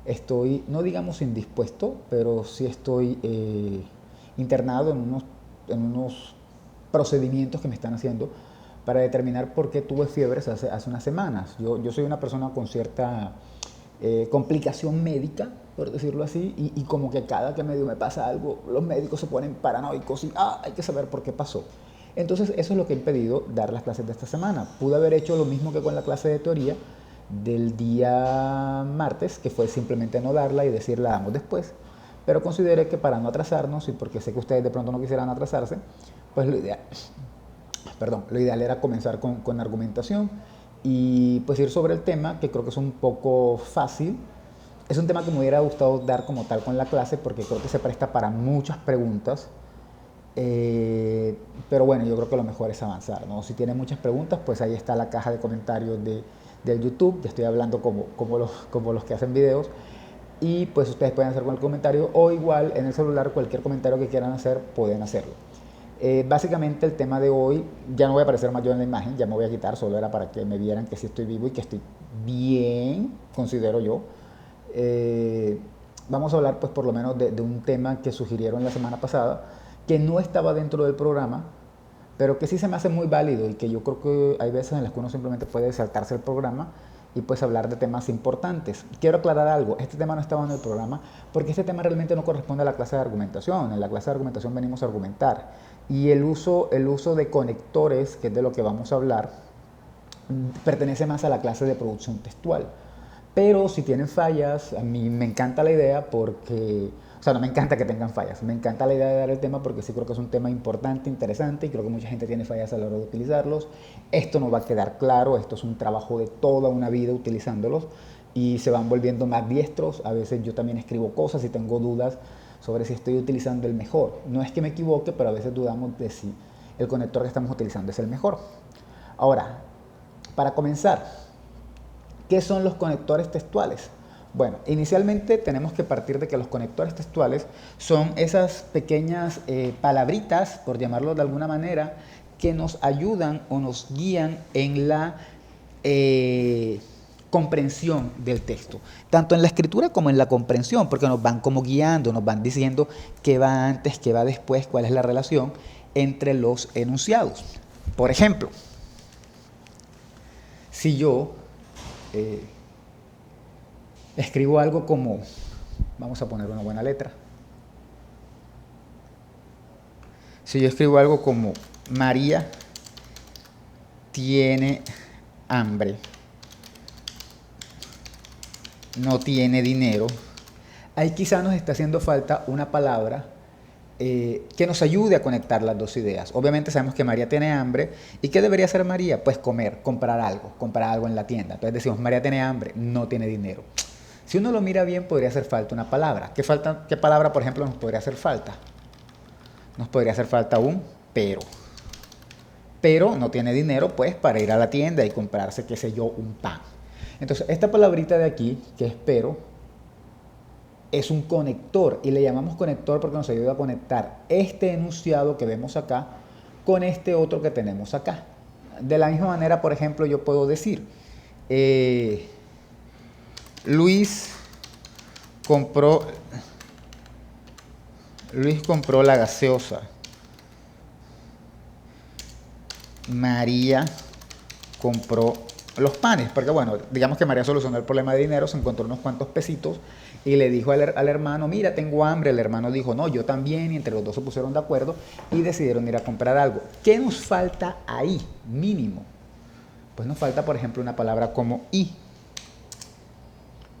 estoy, no digamos indispuesto, pero sí estoy internado en unos procedimientos que me están haciendo para determinar por qué tuve fiebres hace unas semanas. Yo soy una persona con cierta complicación médica, por decirlo así, y como que cada que medio me pasa algo, los médicos se ponen paranoicos y hay que saber por qué pasó. Entonces eso es lo que ha impedido dar las clases de esta semana. Pude haber hecho lo mismo que con la clase de teoría del día martes, que fue simplemente no darla y decir la damos después, pero consideré que para no atrasarnos y porque sé que ustedes de pronto no quisieran atrasarse, pues lo ideal era comenzar con argumentación y pues ir sobre el tema, que creo que es un poco fácil. Es un tema que me hubiera gustado dar como tal con la clase porque creo que se presta para muchas preguntas. Eh, pero bueno, yo creo que lo mejor es avanzar, ¿no? Si tienen muchas preguntas, pues ahí está la caja de comentarios del YouTube. Ya estoy hablando como los que hacen videos. Y pues ustedes pueden hacer con el comentario o igual en el celular cualquier comentario que quieran hacer, pueden hacerlo. Básicamente el tema de hoy, ya no voy a aparecer más yo en la imagen, ya me voy a quitar, solo era para que me vieran que sí estoy vivo y que estoy bien, considero yo. Eh, Vamos a hablar pues por lo menos de un tema que sugirieron la semana pasada, que no estaba dentro del programa, pero que sí se me hace muy válido y que yo creo que hay veces en las que uno simplemente puede saltarse el programa y pues hablar de temas importantes. Quiero aclarar algo, este tema no estaba en el programa porque este tema realmente no corresponde a la clase de argumentación. En la clase de argumentación venimos a argumentar y el uso de conectores, que es de lo que vamos a hablar, pertenece más a la clase de producción textual. Pero si tienen fallas, a mí me encanta la idea porque, o sea, no me encanta que tengan fallas, me encanta la idea de dar el tema porque sí creo que es un tema importante, interesante y creo que mucha gente tiene fallas a la hora de utilizarlos. Esto no va a quedar claro, esto es un trabajo de toda una vida utilizándolos y se van volviendo más diestros. A veces yo también escribo cosas y tengo dudas sobre si estoy utilizando el mejor. No es que me equivoque, pero a veces dudamos de si el conector que estamos utilizando es el mejor. Ahora, para comenzar, ¿qué son los conectores textuales? Bueno, inicialmente tenemos que partir de que los conectores textuales son esas pequeñas palabritas, por llamarlo de alguna manera, que nos ayudan o nos guían en la eh, comprensión del texto, tanto en la escritura como en la comprensión, porque nos van como guiando, nos van diciendo qué va antes, qué va después, cuál es la relación entre los enunciados. Por ejemplo, si yo eh, escribo algo como, vamos a poner una buena letra, si yo escribo algo como María tiene hambre, no tiene dinero, ahí quizá nos está haciendo falta una palabra que nos ayude a conectar las dos ideas. Obviamente sabemos que María tiene hambre. ¿Y qué debería hacer María? Pues comer, comprar algo en la tienda. Entonces decimos, María tiene hambre, no tiene dinero. Si uno lo mira bien, podría hacer falta una palabra. ¿Qué palabra, por ejemplo, nos podría hacer falta? Nos podría hacer falta un pero. Pero no tiene dinero, pues, para ir a la tienda y comprarse, qué sé yo, un pan. Entonces, esta palabrita de aquí, que es pero, es un conector y le llamamos conector porque nos ayuda a conectar este enunciado que vemos acá con este otro que tenemos acá. De la misma manera, por ejemplo, yo puedo decir, eh, Luis compró, Luis compró la gaseosa, María compró los panes, porque bueno, digamos que María solucionó el problema de dinero, se encontró unos cuantos pesitos y le dijo al hermano, mira, tengo hambre. El hermano dijo, no, yo también, y entre los dos se pusieron de acuerdo y decidieron ir a comprar algo. ¿Qué nos falta ahí, mínimo? Pues nos falta, por ejemplo, una palabra como y,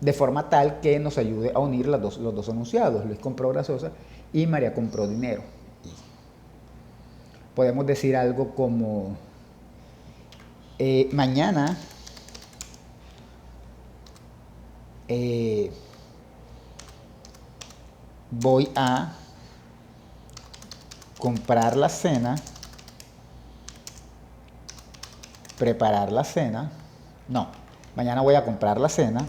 de forma tal que nos ayude a unir los dos enunciados. Luis compró gaseosa y María compró dinero. Podemos decir algo como, mañana eh, voy a comprar la cena, preparar la cena, no, mañana voy a comprar la cena,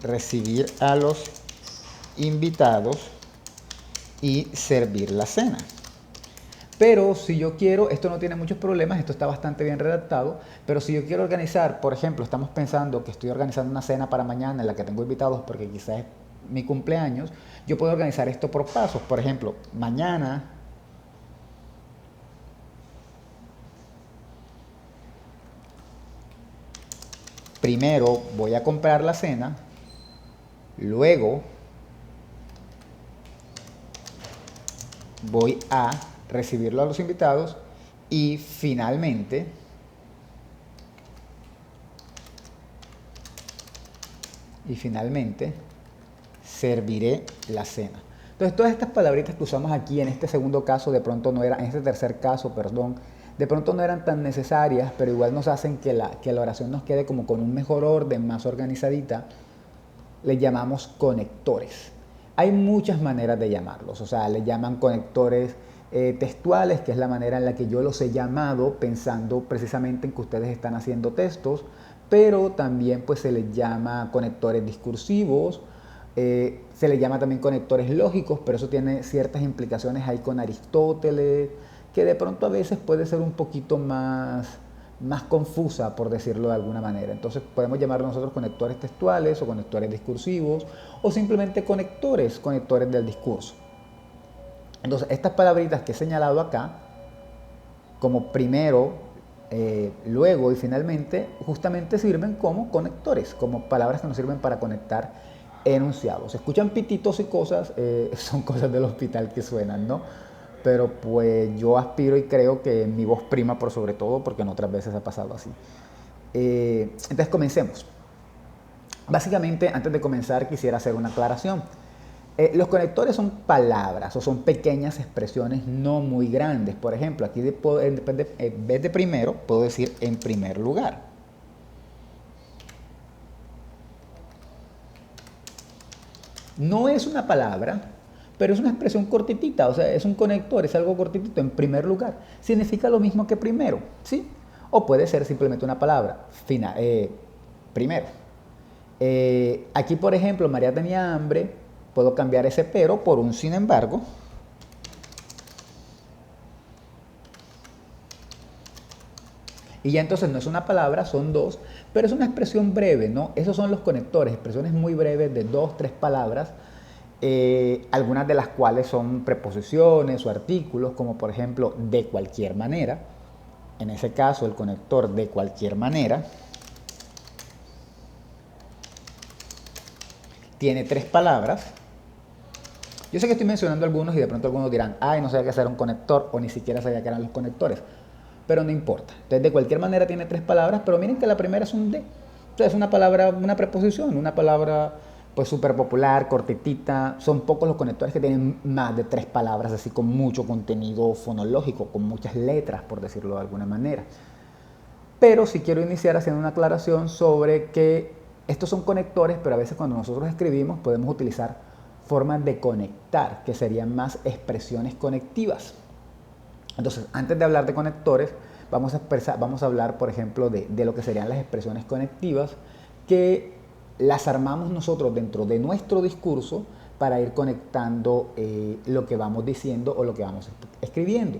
recibir a los invitados y servir la cena. Pero si yo quiero, esto no tiene muchos problemas, esto está bastante bien redactado, pero si yo quiero organizar, por ejemplo, estamos pensando que estoy organizando una cena para mañana en la que tengo invitados porque quizás mi cumpleaños, yo puedo organizar esto por pasos. Por ejemplo, mañana primero voy a comprar la cena, luego voy a recibirlo a los invitados y finalmente serviré la cena. Entonces, todas estas palabritas que usamos aquí en este segundo caso, de pronto no eran, en este tercer caso, perdón, de pronto no eran tan necesarias, pero igual nos hacen que la oración nos quede como con un mejor orden, más organizadita. Le llamamos conectores. Hay muchas maneras de llamarlos, o sea, le llaman conectores textuales, que es la manera en la que yo los he llamado, pensando precisamente en que ustedes están haciendo textos, pero también pues se les llama conectores discursivos, se les llama también conectores lógicos, pero eso tiene ciertas implicaciones ahí con Aristóteles, que de pronto a veces puede ser un poquito más confusa, por decirlo de alguna manera. Entonces podemos llamarlos nosotros conectores textuales o conectores discursivos o simplemente conectores del discurso. Entonces estas palabritas que he señalado acá, como primero, luego y finalmente, justamente sirven como conectores, como palabras que nos sirven para conectar enunciados. Se escuchan pititos y cosas, son cosas del hospital que suenan, ¿no? Pero pues yo aspiro y creo que mi voz prima por sobre todo, porque en otras veces ha pasado así. Entonces comencemos. Básicamente, antes de comenzar, quisiera hacer una aclaración. Los conectores son palabras o son pequeñas expresiones no muy grandes. Por ejemplo, aquí en vez de primero, puedo decir en primer lugar. No es una palabra, pero es una expresión cortitita, o sea, es un conector, es algo cortitito, en primer lugar. Significa lo mismo que primero, ¿sí? O puede ser simplemente una palabra, primero. Aquí, por ejemplo, María tenía hambre, puedo cambiar ese pero por un sin embargo. Y ya entonces no es una palabra, son dos, pero es una expresión breve, ¿no? Esos son los conectores, expresiones muy breves de dos, tres palabras, algunas de las cuales son preposiciones o artículos, como por ejemplo de cualquier manera. En ese caso, el conector de cualquier manera tiene tres palabras. Yo sé que estoy mencionando algunos y de pronto algunos dirán, ay, no sabía que era un conector o ni siquiera sabía que eran los conectores. Pero no importa. Entonces, de cualquier manera tiene tres palabras, pero miren que la primera es un de. Entonces, es una palabra, una preposición, una palabra pues súper popular, cortitita. Son pocos los conectores que tienen más de tres palabras, así con mucho contenido fonológico, con muchas letras, por decirlo de alguna manera. Pero sí quiero iniciar haciendo una aclaración sobre que estos son conectores, pero a veces cuando nosotros escribimos podemos utilizar formas de conectar, que serían más expresiones conectivas. Entonces, antes de hablar de conectores, vamos a hablar, por ejemplo, de lo que serían las expresiones conectivas, que las armamos nosotros dentro de nuestro discurso para ir conectando lo que vamos diciendo o lo que vamos escribiendo.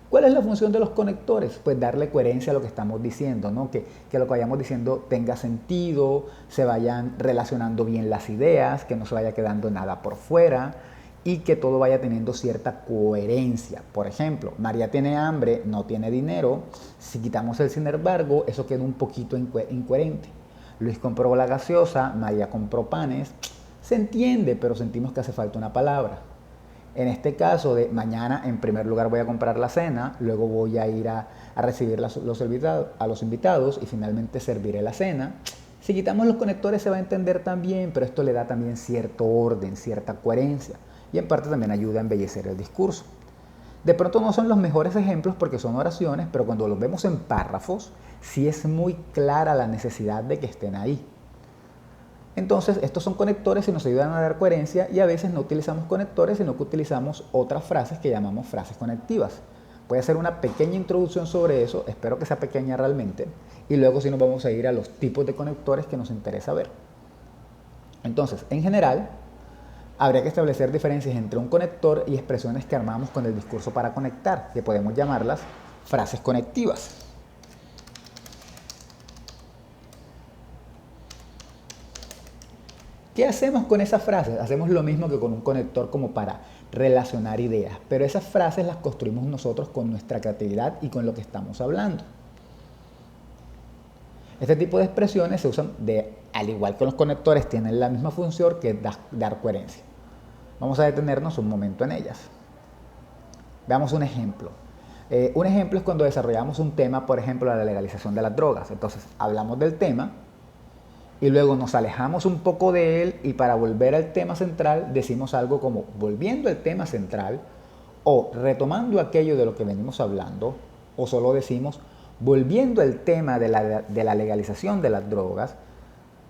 ¿Cuál es la función de los conectores? Pues darle coherencia a lo que estamos diciendo, ¿no? Que lo que vayamos diciendo tenga sentido, se vayan relacionando bien las ideas, que no se vaya quedando nada por fuera y que todo vaya teniendo cierta coherencia. Por ejemplo, María tiene hambre, no tiene dinero. Si quitamos el sin embargo, eso queda un poquito incoherente. Luis compró la gaseosa, María compró panes. Se entiende, pero sentimos que hace falta una palabra. En este caso de mañana, en primer lugar voy a comprar la cena, luego voy a ir a recibir a los invitados y finalmente serviré la cena. Si quitamos los conectores se va a entender también, pero esto le da también cierto orden, cierta coherencia y en parte también ayuda a embellecer el discurso. De pronto no son los mejores ejemplos porque son oraciones, pero cuando los vemos en párrafos, sí es muy clara la necesidad de que estén ahí. Entonces, estos son conectores y nos ayudan a dar coherencia y a veces no utilizamos conectores, sino que utilizamos otras frases que llamamos frases conectivas. Voy a hacer una pequeña introducción sobre eso, espero que sea pequeña realmente, y luego sí nos vamos a ir a los tipos de conectores que nos interesa ver. Entonces, en general, habría que establecer diferencias entre un conector y expresiones que armamos con el discurso para conectar, que podemos llamarlas frases conectivas. ¿Qué hacemos con esas frases? Hacemos lo mismo que con un conector como para relacionar ideas, pero esas frases las construimos nosotros con nuestra creatividad y con lo que estamos hablando. Este tipo de expresiones se usan al igual que los conectores, tienen la misma función que dar coherencia. Vamos a detenernos un momento en ellas. Veamos un ejemplo. Un ejemplo es cuando desarrollamos un tema, por ejemplo, la legalización de las drogas. Entonces, hablamos del tema y luego nos alejamos un poco de él y para volver al tema central decimos algo como volviendo al tema central o retomando aquello de lo que venimos hablando, o solo decimos volviendo al tema de la legalización de las drogas.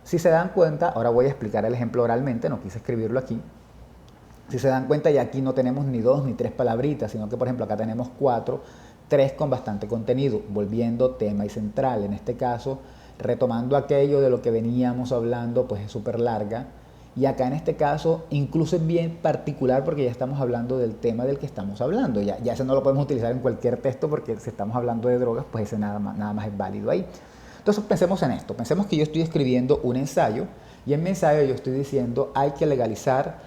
Si se dan cuenta, ahora voy a explicar el ejemplo oralmente, no quise escribirlo aquí. Si se dan cuenta, ya aquí no tenemos ni 2 ni 3 palabritas, sino que por ejemplo acá tenemos 4, 3 con bastante contenido, volviendo tema y central. En este caso, retomando aquello de lo que veníamos hablando, pues es súper larga. Y acá en este caso, incluso es bien particular porque ya estamos hablando del tema del que estamos hablando. Ya ese no lo podemos utilizar en cualquier texto porque si estamos hablando de drogas, pues ese nada más es válido ahí. Entonces pensemos en esto, pensemos que yo estoy escribiendo un ensayo y en mi ensayo yo estoy diciendo hay que legalizar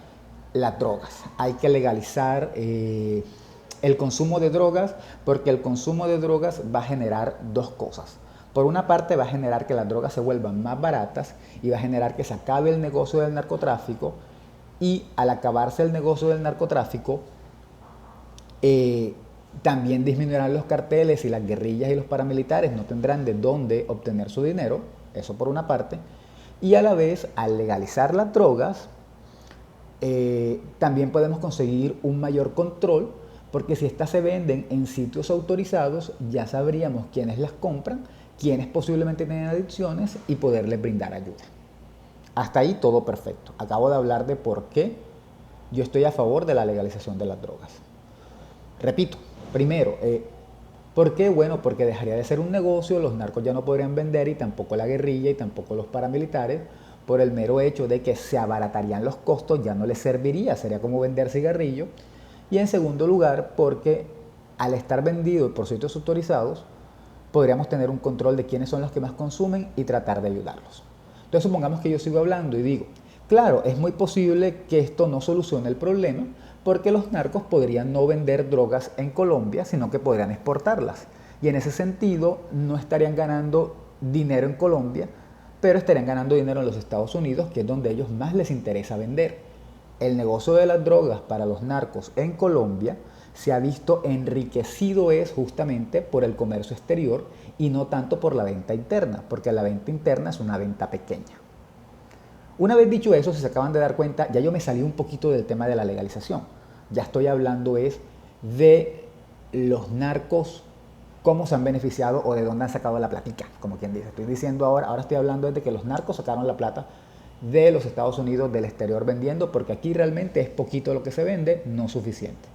las drogas, hay que legalizar el consumo de drogas porque el consumo de drogas va a generar dos cosas. Por una parte va a generar que las drogas se vuelvan más baratas y va a generar que se acabe el negocio del narcotráfico y al acabarse el negocio del narcotráfico también disminuirán los carteles y las guerrillas y los paramilitares no tendrán de dónde obtener su dinero, eso por una parte, y a la vez al legalizar las drogas también podemos conseguir un mayor control porque si estas se venden en sitios autorizados ya sabríamos quiénes las compran, quiénes posiblemente tienen adicciones y poderles brindar ayuda. Hasta ahí todo perfecto. Acabo de hablar de por qué yo estoy a favor de la legalización de las drogas. Repito, primero, ¿por qué? Bueno, porque dejaría de ser un negocio, los narcos ya no podrían vender y tampoco la guerrilla y tampoco los paramilitares, por el mero hecho de que se abaratarían los costos, ya no les serviría, sería como vender cigarrillo. Y en segundo lugar, porque al estar vendido por sitios autorizados, podríamos tener un control de quiénes son los que más consumen y tratar de ayudarlos. Entonces supongamos que yo sigo hablando y digo, claro, es muy posible que esto no solucione el problema, porque los narcos podrían no vender drogas en Colombia, sino que podrían exportarlas. Y en ese sentido no estarían ganando dinero en Colombia, pero estarían ganando dinero en los Estados Unidos, que es donde a ellos más les interesa vender. El negocio de las drogas para los narcos en Colombia se ha visto enriquecido es justamente por el comercio exterior y no tanto por la venta interna, porque la venta interna es una venta pequeña. Una vez dicho eso, si se acaban de dar cuenta, ya yo me salí un poquito del tema de la legalización. Ya estoy hablando es de los narcos, cómo se han beneficiado o de dónde han sacado la platica, como quien dice. Estoy diciendo ahora estoy hablando de que los narcos sacaron la plata de los Estados Unidos, del exterior vendiendo, porque aquí realmente es poquito lo que se vende, no suficiente.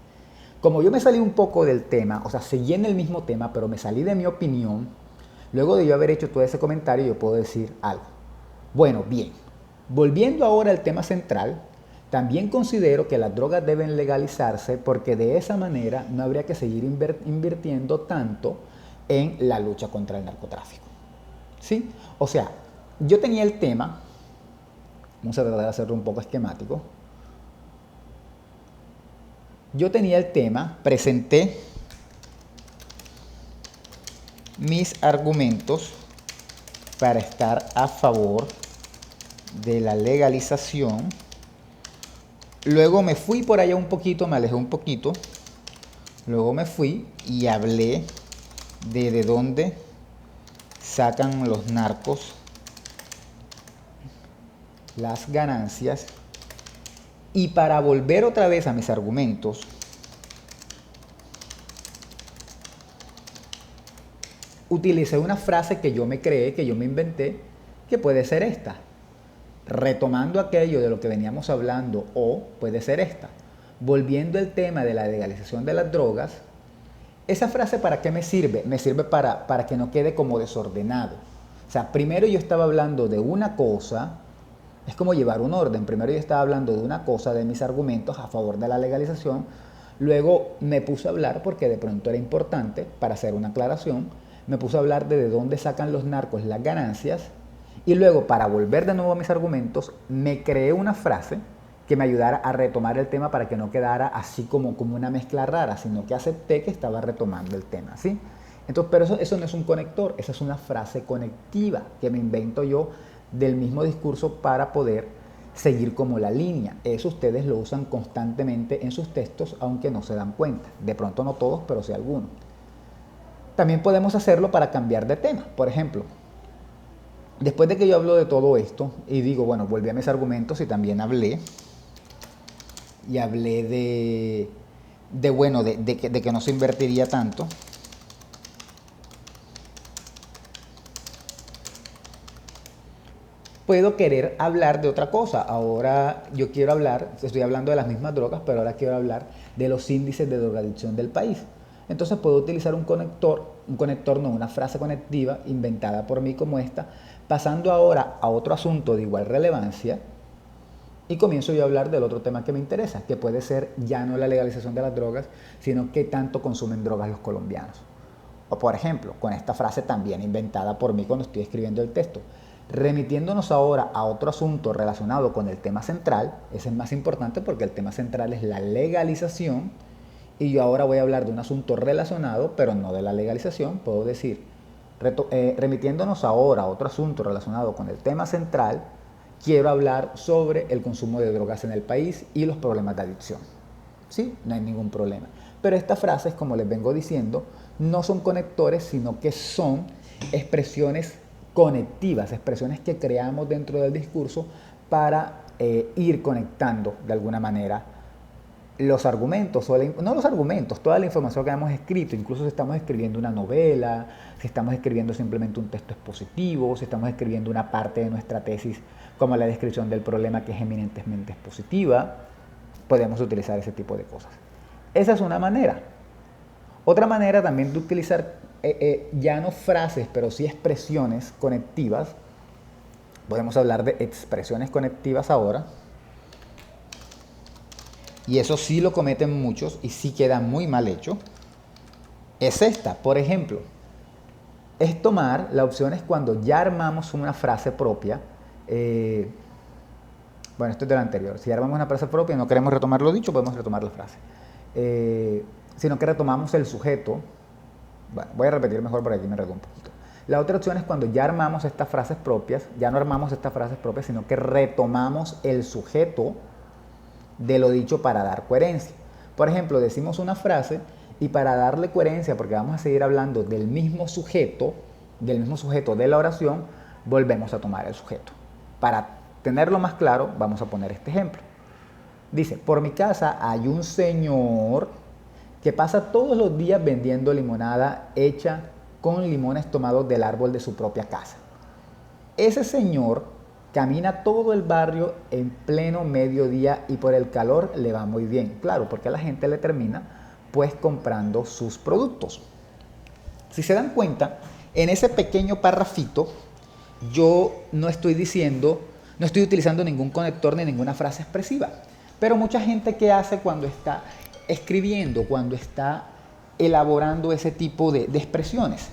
Como yo me salí un poco del tema, o sea, seguí en el mismo tema, pero me salí de mi opinión, luego de yo haber hecho todo ese comentario, yo puedo decir algo. Bueno, bien, volviendo ahora al tema central, también considero que las drogas deben legalizarse porque de esa manera no habría que seguir invirtiendo tanto en la lucha contra el narcotráfico. ¿Sí? O sea, yo tenía el tema, vamos a tratar de hacerlo un poco esquemático. Yo tenía el tema, presenté mis argumentos para estar a favor de la legalización. Luego me fui por allá un poquito, me alejé un poquito. Luego me fui y hablé de dónde sacan los narcos las ganancias. Y para volver otra vez a mis argumentos, utilicé una frase que yo me creé, que yo me inventé, que puede ser esta. Retomando aquello de lo que veníamos hablando, o puede ser esta. Volviendo al tema de la legalización de las drogas, esa frase ¿para qué me sirve? Me sirve para que no quede como desordenado. O sea, primero yo estaba hablando de una cosa. Es como llevar un orden. Primero yo estaba hablando de una cosa, de mis argumentos a favor de la legalización. Luego me puse a hablar, porque de pronto era importante, para hacer una aclaración, me puse a hablar de dónde sacan los narcos las ganancias. Y luego, para volver de nuevo a mis argumentos, me creé una frase que me ayudara a retomar el tema para que no quedara así como una mezcla rara, sino que acepté que estaba retomando el tema, ¿sí? Entonces, pero eso no es un conector, esa es una frase conectiva que me invento yo del mismo discurso para poder seguir como la línea. Eso ustedes lo usan constantemente en sus textos, aunque no se dan cuenta. De pronto no todos, pero sí algunos. También podemos hacerlo para cambiar de tema. Por ejemplo, después de que yo hablo de todo esto y digo, bueno, volví a mis argumentos y también hablé de que no se invertiría tanto. Puedo querer hablar de otra cosa. Ahora yo quiero hablar, estoy hablando de las mismas drogas, pero ahora quiero hablar de los índices de drogadicción del país. Entonces puedo utilizar un conector no, una frase conectiva inventada por mí como esta, pasando ahora a otro asunto de igual relevancia y comienzo yo a hablar del otro tema que me interesa, que puede ser ya no la legalización de las drogas, sino qué tanto consumen drogas los colombianos. O por ejemplo, con esta frase también inventada por mí cuando estoy escribiendo el texto, remitiéndonos ahora a otro asunto relacionado con el tema central. Ese es más importante porque el tema central es la legalización y yo ahora voy a hablar de un asunto relacionado, pero no de la legalización. Puedo decir, remitiéndonos ahora a otro asunto relacionado con el tema central, quiero hablar sobre el consumo de drogas en el país y los problemas de adicción. ¿Sí? No hay ningún problema. Pero estas frases, como les vengo diciendo, no son conectores, sino que son expresiones conectivas, expresiones que creamos dentro del discurso para ir conectando de alguna manera los argumentos, no los argumentos, toda la información que hemos escrito, incluso si estamos escribiendo una novela, si estamos escribiendo simplemente un texto expositivo, si estamos escribiendo una parte de nuestra tesis como la descripción del problema que es eminentemente expositiva, podemos utilizar ese tipo de cosas. Esa es una manera. Otra manera también de utilizar ya no frases, pero sí expresiones conectivas, podemos hablar de expresiones conectivas ahora, y eso sí lo cometen muchos y sí queda muy mal hecho, es esta. Por ejemplo, es tomar, la opción es cuando ya armamos una frase propia, bueno, esto es de lo anterior, si ya armamos una frase propia y no queremos retomar lo dicho, podemos retomar la frase. Sino que retomamos el sujeto. Bueno, voy a repetir mejor porque aquí me reto un poquito. La otra opción es cuando ya armamos estas frases propias, ya no armamos estas frases propias, sino que retomamos el sujeto de lo dicho para dar coherencia. Por ejemplo, decimos una frase y para darle coherencia, porque vamos a seguir hablando del mismo sujeto de la oración, volvemos a tomar el sujeto. Para tenerlo más claro, vamos a poner este ejemplo. Dice, por mi casa hay un señor que pasa todos los días vendiendo limonada hecha con limones tomados del árbol de su propia casa. Ese señor camina todo el barrio en pleno mediodía y por el calor le va muy bien. Claro, porque la gente le termina pues comprando sus productos. Si se dan cuenta, en ese pequeño parrafito yo no estoy utilizando ningún conector ni ninguna frase expresiva. Pero mucha gente, ¿qué hace cuando está escribiendo, cuando está elaborando ese tipo de expresiones?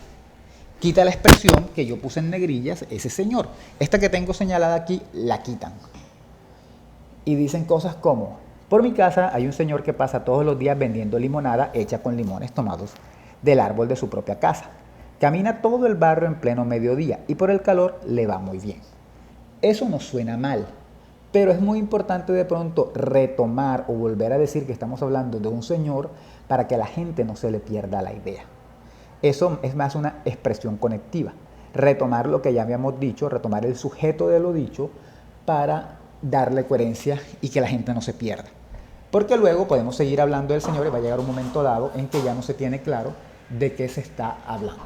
Quita la expresión que yo puse en negrillas, ese señor. Esta que tengo señalada aquí, la quitan. Y dicen cosas como, por mi casa hay un señor que pasa todos los días vendiendo limonada hecha con limones tomados del árbol de su propia casa. Camina todo el barrio en pleno mediodía y por el calor le va muy bien. Eso no suena mal, pero es muy importante de pronto retomar o volver a decir que estamos hablando de un señor para que a la gente no se le pierda la idea. Eso es más una expresión conectiva. Retomar lo que ya habíamos dicho, retomar el sujeto de lo dicho para darle coherencia y que la gente no se pierda. Porque luego podemos seguir hablando del Señor y va a llegar un momento dado en que ya no se tiene claro de qué se está hablando.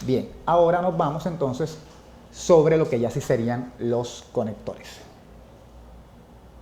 Bien, ahora nos vamos entonces sobre lo que ya sí serían los conectores.